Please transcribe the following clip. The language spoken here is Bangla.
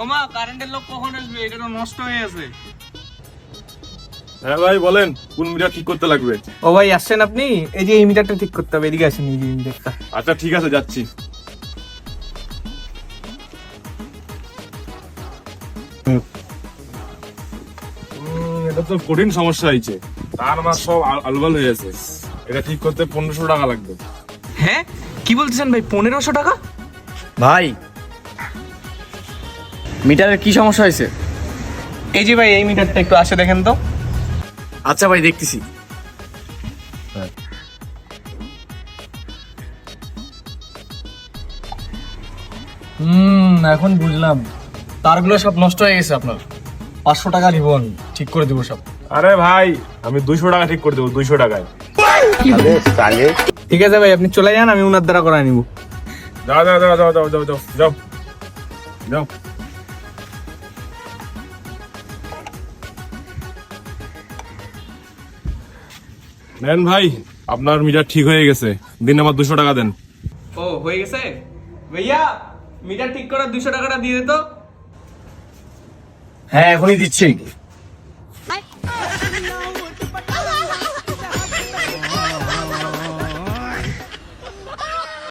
ওমা কারেন্টের লোক কখন আসবে? এটা তো নষ্ট হয়ে আছে। হ্যাঁ ভাই বলেন, কোন মিটার ঠিক করতে লাগবে? ও ভাই আসছেন আপনি? এই যে এই মিটারটা ঠিক করতে হবে, এদিকে আসেন। এই যে এই মিটারটা। আচ্ছা ঠিক আছে, যাচ্ছি। এটা তো কঠিন সমস্যা হয়েছে, তার মাস সব আলবাল হয়ে আছে। এটা ঠিক করতে 1500 টাকা লাগবে। হ্যাঁ কি বলতেছেন ভাই, 1500 টাকা? ভাই মিটারের কি সমস্যা হয়েছে? এই যে ভাই এই মিটারটা একটু আসে দেখেন তো। আচ্ছা ভাই দেখতেছি। এখন বুঝলাম, তারগুলো সব নষ্ট হয়ে গেছে। আপনার 500 টাকা নিবন, ঠিক করে দেবো সব। আরে ভাই, আমি 200 টাকা ঠিক করে দেবো, 200 টাকায়। ঠিক আছে ভাই, আপনি চলে যান, আমি উনার দ্বারা করাই নিব। যাও যাও যাও যাও যাও যাও যাও যাও যাও। নেন ভাই, আপনার মিটার ঠিক হয়ে গেছে, দিন আমার 200 টাকা দেন। ও হয়ে গেছে ভাইয়া, মিটার ঠিক করার 200 টাকাটা দিয়ে দে তো। হ্যাঁ এখনই দিচ্ছি।